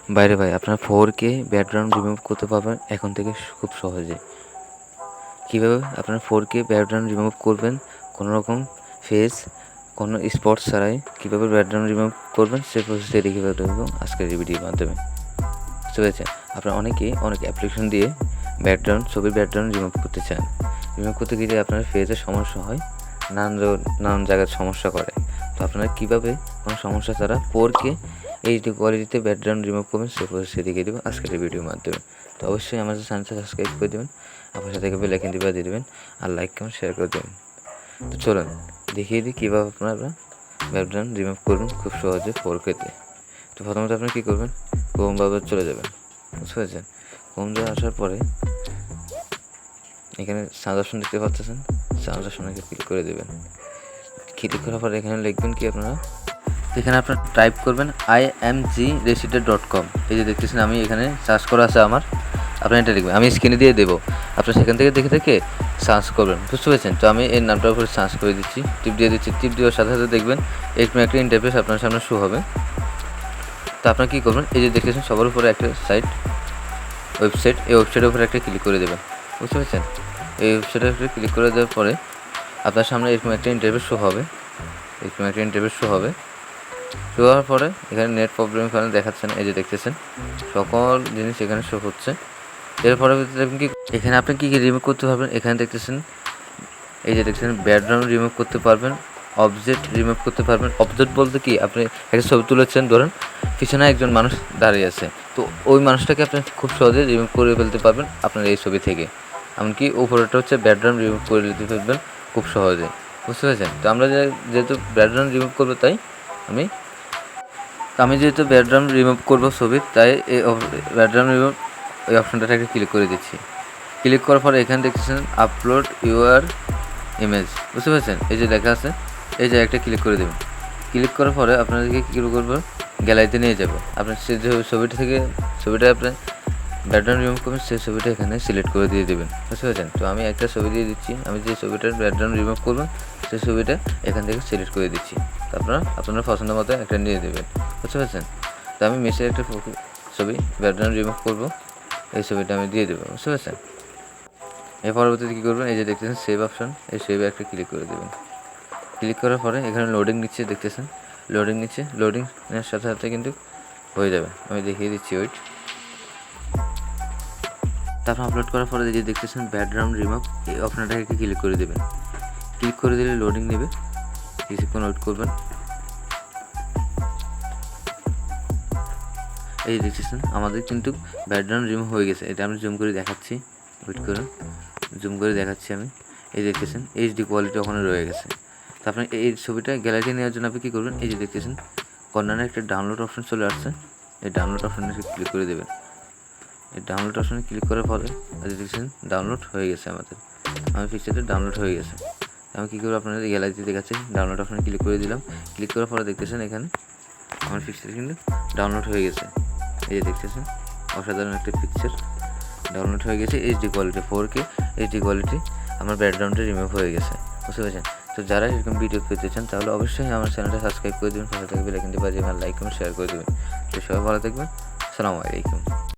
বাইরে ভাই আপনারা 4K ব্যাকগ্রাউন্ড রিমুভ করতে পারবেন এখন থেকে খুব সহজে। কীভাবে আপনারা 4K ব্যাকগ্রাউন্ড রিমুভ করবেন কোনো রকম ফেস, কোনো স্পট ছাড়াই কীভাবে ব্যাকগ্রাউন্ড রিমুভ করবেন সে প্রসেসে দেখিয়ে দেবো আজকের এই ভিডিওর মাধ্যমে। বুঝতে পেরেছেন? আপনারা অনেকেই অনেক অ্যাপ্লিকেশন দিয়ে ছবির ব্যাকগ্রাউন্ড রিমুভ করতে চান। রিমুভ করতে গেলে আপনার ফেসের সমস্যা হয়, নানান জায়গার সমস্যা করে। তো আপনারা কীভাবে কোনো সমস্যা ছাড়া 4K এইচডি কোয়ালিটিতে ব্যাকগ্রাউন্ড রিমুভ করবেন সে প্রসেসে দেখিয়ে দেবো আজকের এই ভিডিওর মাধ্যমে। তো অবশ্যই আমাদের চ্যানেলটা সাবস্ক্রাইব করে দেবেন, আপনার সাথে বেল আইকনটি দিয়ে দেবেন, আর লাইক কমেন্ট শেয়ার করে দেবেন। তো চলুন দেখিয়ে দিই কীভাবে আপনারা ব্যাকগ্রাউন্ড রিমুভ করবেন খুব সহজে 4K-তে। তো প্রথমত আপনি কী করবেন, ক্রোম ব্রাউজার চলে যাবেন। বুঝতে পেরেছেন? ক্রোম ব্রাউজার আসার পরে এখানে সার্চ অপশন দেখতে পাচ্ছেন, সার্চ অপশনে ক্লিক করে দেবেন। ক্লিক করার পরে এখানে লিখবেন কি আপনারা, এখানে আপনারা টাইপ করবেন imgresided.com। এই যে দেখতেছেন আমি এখানে সার্চ করা আছে আমার, আপনারা এটা লিখবেন, আমি স্ক্রিনে দিয়ে দেবো, আপনারা সেখান থেকে দেখে সার্চ করবেন। বুঝতে পেরেছেন? তো আমি এর নামটার উপরে সার্চ করে দিচ্ছি, টিপ দিয়ে দিচ্ছি। টিপ দেওয়ার সাথে সাথে দেখবেন এরকম একটা ইন্টারফেস আপনার সামনে শো হবে। তো আপনারা কী করবেন, এই যে দেখতেছেন সবার উপরে একটা ওয়েবসাইট, এই ওয়েবসাইটের উপরে একটা ক্লিক করে দেবেন। বুঝতে পেরেছেন? এই ওয়েবসাইটের উপরে ক্লিক করে দেওয়ার পরে আপনার সামনে এরকম একটা ইন্টারফেস শো হবে। শো হওয়ার পরে এখানে নেট প্রবলেম এখানে দেখাচ্ছে না, এই যে দেখতেছেন সকল জিনিস এখানে শো হচ্ছে। এরপরে কি এখানে আপনি কী রিমুভ করতে পারবেন, এখানে দেখতেছেন এই যে দেখতেছেন ব্যাকগ্রাউন্ড রিমুভ করতে পারবেন, অবজেক্ট রিমুভ করতে পারবেন। অবজেক্ট বলতে কি, আপনি একটা ছবি তুলেছেন, ধরেন পিছনে একজন মানুষ দাঁড়িয়ে আছে, তো ওই মানুষটাকে আপনি খুব সহজে রিমুভ করে ফেলতে পারবেন আপনার এই ছবি থেকে। এমনকি উপরেটা হচ্ছে ব্যাকগ্রাউন্ড রিমুভ করে দিতে পারবেন খুব সহজে। বুঝতে পেরেছেন? তো আমরা যেহেতু ব্যাকগ্রাউন্ড রিমুভ করবো, তাই আমি যেহেতু ব্যাকগ্রাউন্ড রিমুভ করবো ছবির, তাই এই ব্যাকগ্রাউন্ড রিমুভ এই অপশনটাকে ক্লিক করে দিচ্ছি। ক্লিক করার পরে এখানে দেখতেছেন আপলোড ইউর ইমেজ। বুঝতে পেরেছেন? এই যে লেখা আছে, এই যে একটা ক্লিক করে দেবেন। ক্লিক করার পরে আপনাদেরকে কী করবো, গ্যালারিতে নিয়ে যাবে। আপনার সে যে ছবিটা আপনার ব্যাকগ্রাউন্ড রিমুভ করবেন সেই ছবিটা এখানে সিলেক্ট করে দিয়ে দেবেন। বুঝতে পেরেছেন? তো আমি একটা ছবি দিয়ে দিচ্ছি, আমি যে ছবিটার ব্যাকগ্রাউন্ড রিমুভ করবেন সেই ছবিটা এখান থেকে সিলেক্ট করে দিচ্ছি। তো আপনারা পছন্দ মতো একটা নিয়ে দেবেন। বুঝতে পেরেছেন? তো আমি মেসের একটা ছবি ব্যাকগ্রাউন্ড রিমুভ করবো, এই ছবিটা আমি দিয়ে দেবো। বুঝতে পেরেছেন? এর পরবর্তীতে কী করবেন, এই যে দেখতেছেন সেভ অপশন, এই সেভে একটা ক্লিক করে দেবেন। ক্লিক করার পরে এখানে লোডিং নিচ্ছে, দেখতেছেন লোডিং নেওয়ার সাথে সাথে কিন্তু হয়ে যাবে। আমি দেখিয়ে দিচ্ছি, ওয়েট। তারপর আপলোড করার পরে যে দেখতেছেন ব্যাকগ্রাউন্ড রিমুভ, এই অপশনটাকে ক্লিক করে দেবেন। ক্লিক করে দিলে লোডিং নেবে, কিছুক্ষণ ওয়েট করবেন। এই দেখতেছেন আমাদের কিন্তু ব্যাকগ্রাউন্ড রিমুভ হয়ে গেছে। এটা আমি জুম করে দেখাচ্ছি, ওয়েট করুন, জুম করে দেখাচ্ছি আমি। এই দেখতেছেন এইচডি কোয়ালিটি ওখানে রয়ে গেছে। তো আপনি এই ছবিটা গ্যালারি নেওয়ার জন্য আপনি কী করবেন, এই যে দেখতেছেন কর্নারে একটা ডাউনলোড অপশন চলে আসছে, এই ডাউনলোড অপশনে ক্লিক করে দেবেন। এই ডাউনলোড অপশনে ক্লিক করার পরে দেখছেন ডাউনলোড হয়ে গেছে আমার পিকচারটা ডাউনলোড হয়ে গেছে। আমি কী করবো, আপনাদের গ্যালারিতে দেখাচ্ছি, ডাউনলোড অপশনে ক্লিক করে দিলাম। ক্লিক করার পরে দেখতেছেন এখানে আমার পিকচার কিন্তু ডাউনলোড হয়ে গেছে। এই যে দেখতেছেন অসাধারণ একটা পিকচার ডাউনলোড হয়ে গেছে, HD quality 4K HD quality আমার ব্যাকগ্রাউন্ডে রিমুভ হয়ে গেছে। বুঝতে পেরেছেন? তো যারা এরকম ভিডিও পেতে চান তাহলে অবশ্যই আমার চ্যানেলটা সাবস্ক্রাইব করে দেবেন, পাশে থেকে বেল আইকনটি বাজিয়ে আমার লাইক কমেন্ট শেয়ার করে দেবেন। তো সবাই ভালো থাকবেন, আসসালামু আলাইকুম।